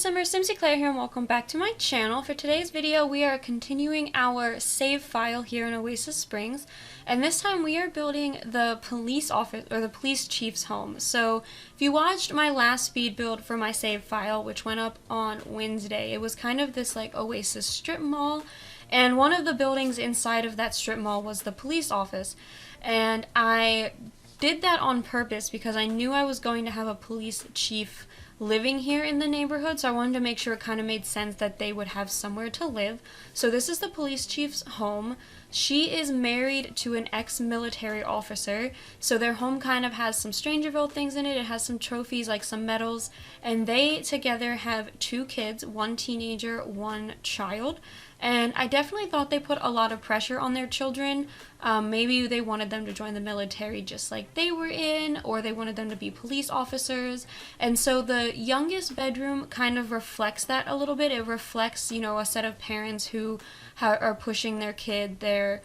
Simmers, SimsEclaire here and welcome back to my channel. For today's video we are continuing our save file here in Oasis Springs, and this time we are building the police office or the police chief's home. So if you watched my last speed build for my save file, which went up on Wednesday, it was kind of this like Oasis strip mall, and one of the buildings inside of that strip mall was the police office, and I did that on purpose because I knew I was going to have a police chief living here in the neighborhood, so I wanted to make sure it kind of made sense that they would have somewhere to live. So this is the police chief's home. She is married to an ex-military officer, so their home kind of has some Strangerville things in it. It has some trophies, like some medals, and they together have 2 kids, 1 teenager, 1 child. And I definitely thought they put a lot of pressure on their children. Maybe they wanted them to join the military just like they were in, or they wanted them to be police officers. And so the youngest bedroom kind of reflects that a little bit. It reflects, you know, a set of parents who are pushing their kid. They're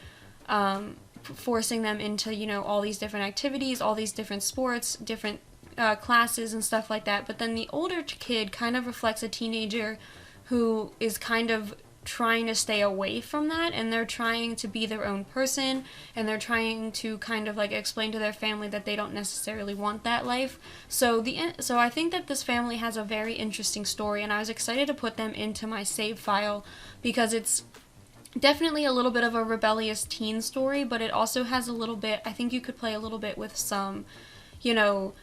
forcing them into, you know, all these different activities, all these different sports, different classes and stuff like that. But then the older kid kind of reflects a teenager who is kind of trying to stay away from that, and they're trying to be their own person, and they're trying to kind of like explain to their family that they don't necessarily want that life. So I think that this family has a very interesting story, and I was excited to put them into my save file because it's definitely a little bit of a rebellious teen story, but it also has a little bit, I think you could play a little bit with some, you know,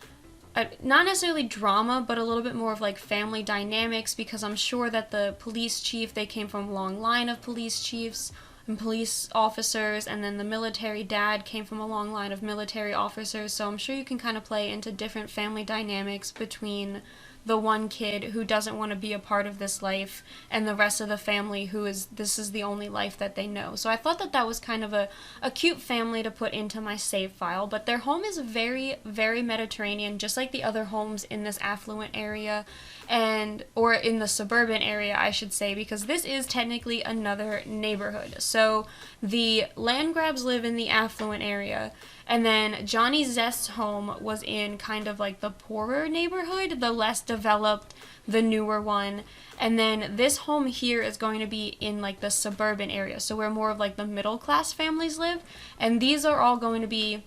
not necessarily drama, but a little bit more of like family dynamics, because I'm sure that the police chief, they came from a long line of police chiefs and police officers, and then the military dad came from a long line of military officers, so I'm sure you can kind of play into different family dynamics between the one kid who doesn't want to be a part of this life and the rest of the family who is, this is the only life that they know. So I thought that that was kind of a cute family to put into my save file. But their home is very, very Mediterranean, just like the other homes in this affluent area, or in the suburban area, I should say, because this is technically another neighborhood. So the Landgrabs live in the affluent area, and then Johnny Zest's home was in kind of like the poorer neighborhood, the less developed, the newer one. And then this home here is going to be in like the suburban area, so where more of like the middle class families live. And these are all going to be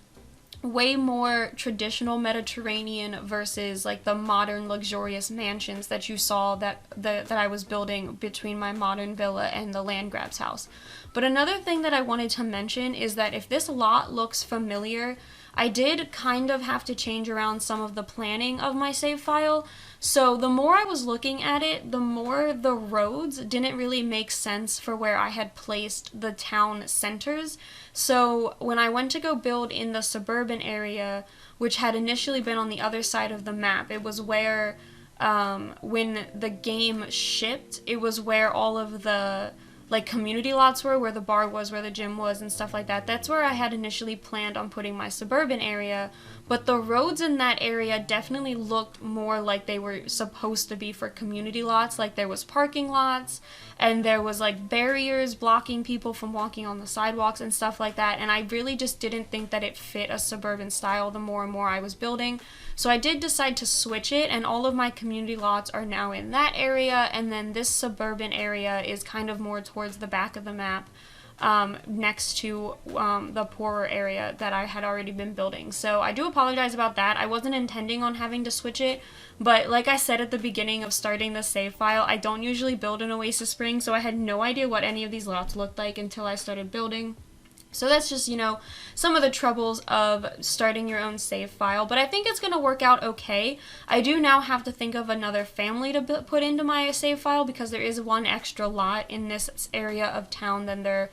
way more traditional Mediterranean versus like the modern luxurious mansions that you saw that I was building between my modern villa and the Landgrab's house. But another thing that I wanted to mention is that if this lot looks familiar, I did kind of have to change around some of the planning of my save file. So the more I was looking at it, the more the roads didn't really make sense for where I had placed the town centers. So when I went to go build in the suburban area, which had initially been on the other side of the map, it was where, when the game shipped, it was where all of the like community lots were, where the bar was, where the gym was, and stuff like that. That's where I had initially planned on putting my suburban area, but the roads in that area definitely looked more like they were supposed to be for community lots. Like there was parking lots, and there was like barriers blocking people from walking on the sidewalks and stuff like that, and I really just didn't think that it fit a suburban style the more and more I was building. So I did decide to switch it, and all of my community lots are now in that area, and then this suburban area is kind of more towards the back of the map, next to the poorer area that I had already been building. So I do apologize about that. I wasn't intending on having to switch it, but like I said at the beginning of starting the save file, I don't usually build in Oasis Springs, so I had no idea what any of these lots looked like until I started building. So that's just, you know, some of the troubles of starting your own save file, but I think it's going to work out okay. I do now have to think of another family to put into my save file, because there is one extra lot in this area of town than there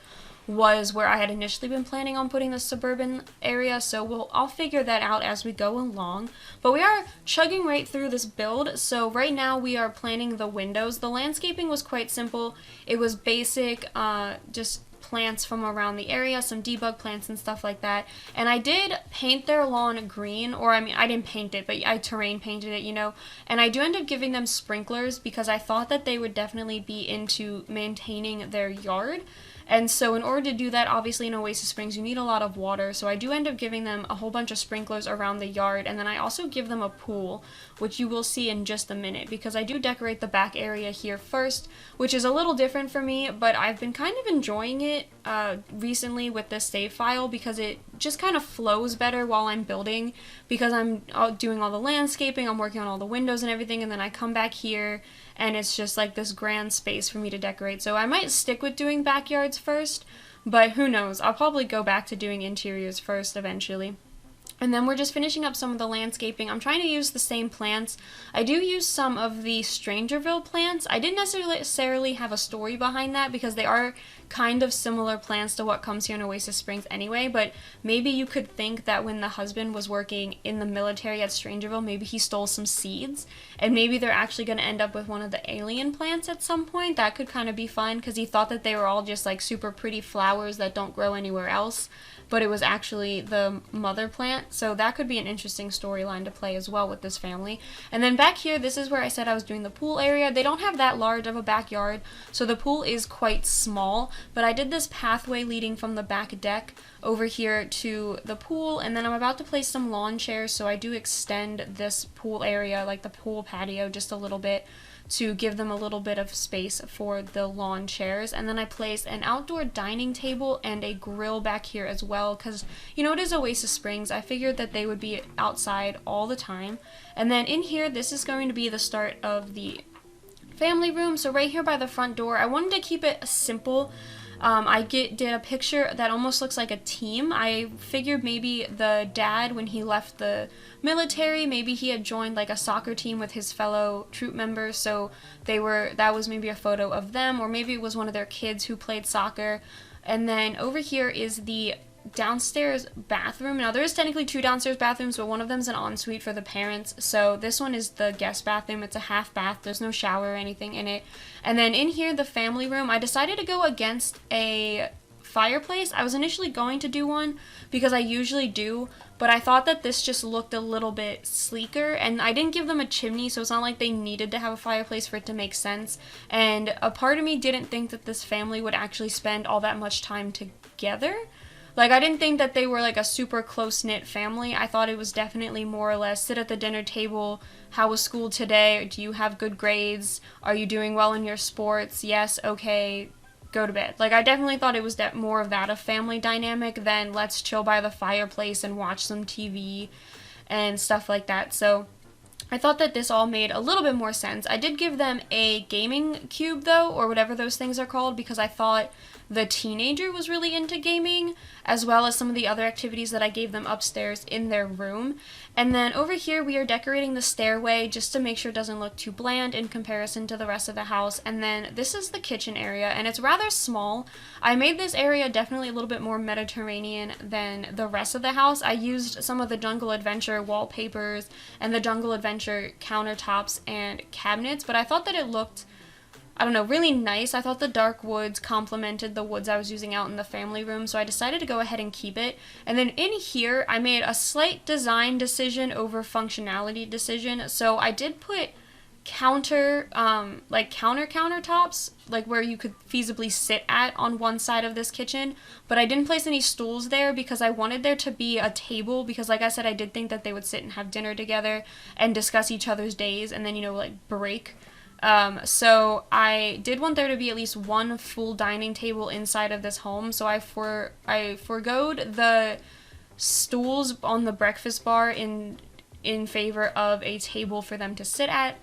was where I had initially been planning on putting the suburban area, so I'll figure that out as we go along. But we are chugging right through this build, so right now we are planning the windows. The landscaping was quite simple. It was basic, just plants from around the area, some debug plants and stuff like that. And I did paint their lawn green, or I mean, I didn't paint it, but I terrain painted it, you know. And I do end up giving them sprinklers because I thought that they would definitely be into maintaining their yard. And so in order to do that, obviously in Oasis Springs, you need a lot of water. So I do end up giving them a whole bunch of sprinklers around the yard. And then I also give them a pool, which you will see in just a minute, because I do decorate the back area here first, which is a little different for me, but I've been kind of enjoying it recently with this save file, because it just kind of flows better while I'm building, because I'm doing all the landscaping, I'm working on all the windows and everything, and then I come back here and it's just like this grand space for me to decorate. So I might stick with doing backyards first, but who knows, I'll probably go back to doing interiors first eventually. And then we're just finishing up some of the landscaping. I'm trying to use the same plants. I do use some of the Strangerville plants. I didn't necessarily have a story behind that, because they are kind of similar plants to what comes here in Oasis Springs anyway, but maybe you could think that when the husband was working in the military at Strangerville, maybe he stole some seeds, and maybe they're actually going to end up with one of the alien plants at some point. That could kind of be fun, because he thought that they were all just like super pretty flowers that don't grow anywhere else, but it was actually the mother plant. So that could be an interesting storyline to play as well with this family. And then back here, this is where I said I was doing the pool area. They don't have that large of a backyard, so the pool is quite small, but I did this pathway leading from the back deck over here to the pool, and then I'm about to place some lawn chairs, so I do extend this pool area, like the pool patio, just a little bit to give them a little bit of space for the lawn chairs. And then I place an outdoor dining table and a grill back here as well, because you know it is Oasis Springs. I figured that they would be outside all the time. And then in here, this is going to be the start of the family room. So right here by the front door, I wanted to keep it simple. I did a picture that almost looks like a team. I figured maybe the dad, when he left the military, maybe he had joined like a soccer team with his fellow troop members, so that was maybe a photo of them, or maybe it was one of their kids who played soccer. And then over here is the downstairs bathroom. Now there is technically 2 downstairs bathrooms, but one of them is an ensuite for the parents, so this one is the guest bathroom. It's a half bath, there's no shower or anything in it. And then in here, the family room, I decided to go against a fireplace. I was initially going to do one because I usually do, but I thought that this just looked a little bit sleeker, and I didn't give them a chimney, so it's not like they needed to have a fireplace for it to make sense. And a part of me didn't think that this family would actually spend all that much time together. Like, I didn't think that they were like a super close-knit family. I thought it was definitely more or less sit at the dinner table. How was school today? Do you have good grades? Are you doing well in your sports? Yes, okay, go to bed. Like, I definitely thought it was more of that, a family dynamic, than let's chill by the fireplace and watch some TV and stuff like that. So I thought that this all made a little bit more sense. I did give them a gaming cube though, or whatever those things are called, because I thought the teenager was really into gaming, as well as some of the other activities that I gave them upstairs in their room. And then over here we are decorating the stairway just to make sure it doesn't look too bland in comparison to the rest of the house. And then this is the kitchen area, and it's rather small. I made this area definitely a little bit more Mediterranean than the rest of the house. I used some of the Jungle Adventure wallpapers and the Jungle Adventure countertops and cabinets, but I thought that it looked, I don't know, really nice. I thought the dark woods complemented the woods I was using out in the family room, so I decided to go ahead and keep it. And then in here, I made a slight design decision over functionality decision. So I did put countertops, like where you could feasibly sit at on one side of this kitchen, but I didn't place any stools there because I wanted there to be a table, because like I said, I did think that they would sit and have dinner together and discuss each other's days and then, you know, like break. So I did want there to be at least one full dining table inside of this home, so I forgoed the stools on the breakfast bar in favor of a table for them to sit at.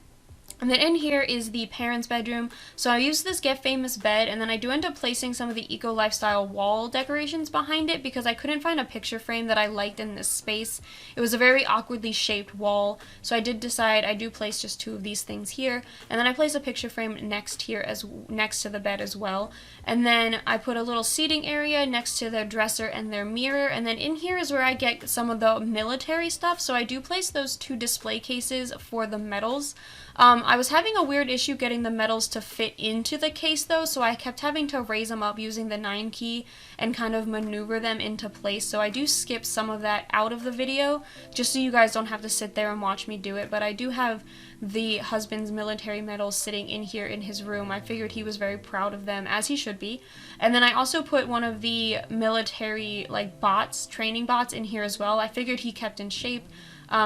And then in here is the parents' bedroom. So I used this Get Famous bed, and then I do end up placing some of the eco lifestyle wall decorations behind it because I couldn't find a picture frame that I liked in this space. It was a very awkwardly shaped wall, so I did decide I do place just 2 of these things here, and then I place a picture frame next to the bed as well. And then I put a little seating area next to their dresser and their mirror, and then in here is where I get some of the military stuff. So I do place those 2 display cases for the medals. I was having a weird issue getting the medals to fit into the case though, so I kept having to raise them up using the 9 key and kind of maneuver them into place. So I do skip some of that out of the video just so you guys don't have to sit there and watch me do it, but I do have the husband's military medals sitting in here in his room. I figured he was very proud of them, as he should be. And then I also put one of the military like bots, training bots, in here as well. I figured he kept in shape.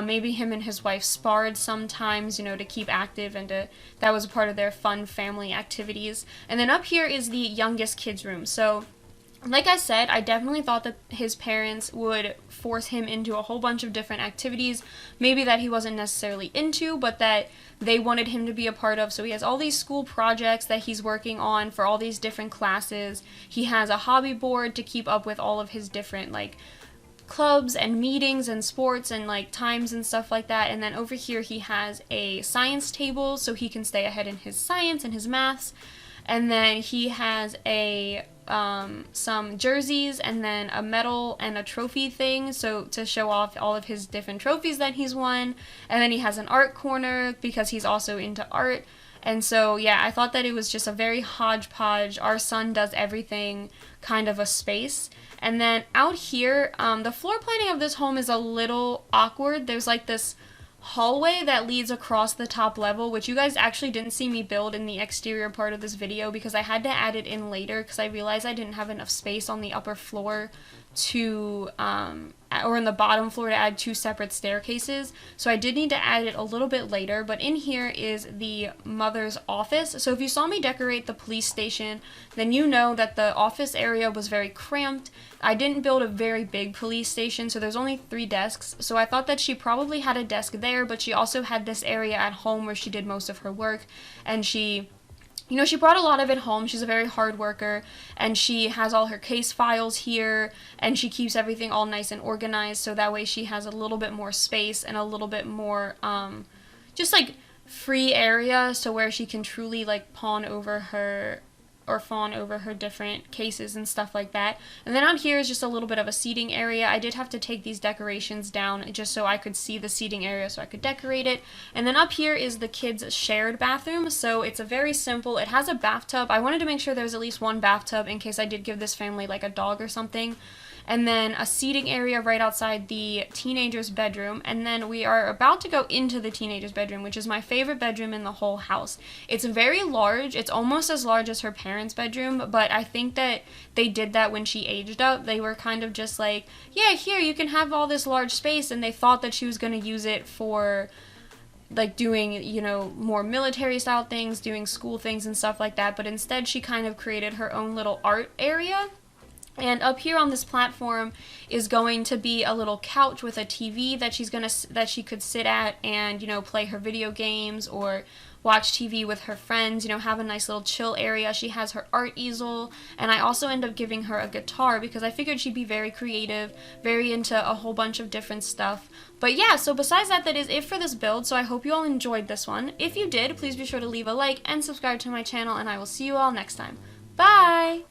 Maybe him and his wife sparred sometimes, you know, to keep active, and that was a part of their fun family activities. And then up here is the youngest kid's room. So like I said, I definitely thought that his parents would force him into a whole bunch of different activities, maybe that he wasn't necessarily into, but that they wanted him to be a part of. So he has all these school projects that he's working on for all these different classes. He has a hobby board to keep up with all of his different, like, clubs and meetings and sports and like times and stuff like that. And then over here he has a science table so he can stay ahead in his science and his maths. And then he has a some jerseys and then a medal and a trophy thing, so to show off all of his different trophies that he's won. And then he has an art corner because he's also into art. And so, yeah, I thought that it was just a very hodgepodge, our son does everything kind of a space. And then out here, the floor planning of this home is a little awkward. There's like this hallway that leads across the top level, which you guys actually didn't see me build in the exterior part of this video because I had to add it in later because I realized I didn't have enough space on the upper floor to or in the bottom floor to add 2 separate staircases, so I did need to add it a little bit later. But in here is the mother's office. So if you saw me decorate the police station, then you know that the office area was very cramped. I didn't build a very big police station, so there's only 3 desks, so I thought that she probably had a desk there, but she also had this area at home where she did most of her work, and she brought a lot of it home. She's a very hard worker, and she has all her case files here, and she keeps everything all nice and organized, so that way she has a little bit more space and a little bit more, just like free area, so where she can truly like fawn over her different cases and stuff like that. And then out here is just a little bit of a seating area. I did have to take these decorations down just so I could see the seating area so I could decorate it. And then up here is the kids' shared bathroom. So it's a very simple, it has a bathtub. I wanted to make sure there was at least 1 bathtub in case I did give this family like a dog or something. And then a seating area right outside the teenager's bedroom. And then we are about to go into the teenager's bedroom, which is my favorite bedroom in the whole house. It's very large. It's almost as large as her parents' bedroom, but I think that they did that when she aged up. They were kind of just like, yeah, here, you can have all this large space, and they thought that she was going to use it for like doing, you know, more military style things, doing school things and stuff like that, but instead she kind of created her own little art area. And up here on this platform is going to be a little couch with a TV that she could sit at and, you know, play her video games or watch TV with her friends, you know, have a nice little chill area. She has her art easel, and I also end up giving her a guitar because I figured she'd be very creative, very into a whole bunch of different stuff. But yeah, so besides that, that is it for this build, so I hope you all enjoyed this one. If you did, please be sure to leave a like and subscribe to my channel, and I will see you all next time. Bye!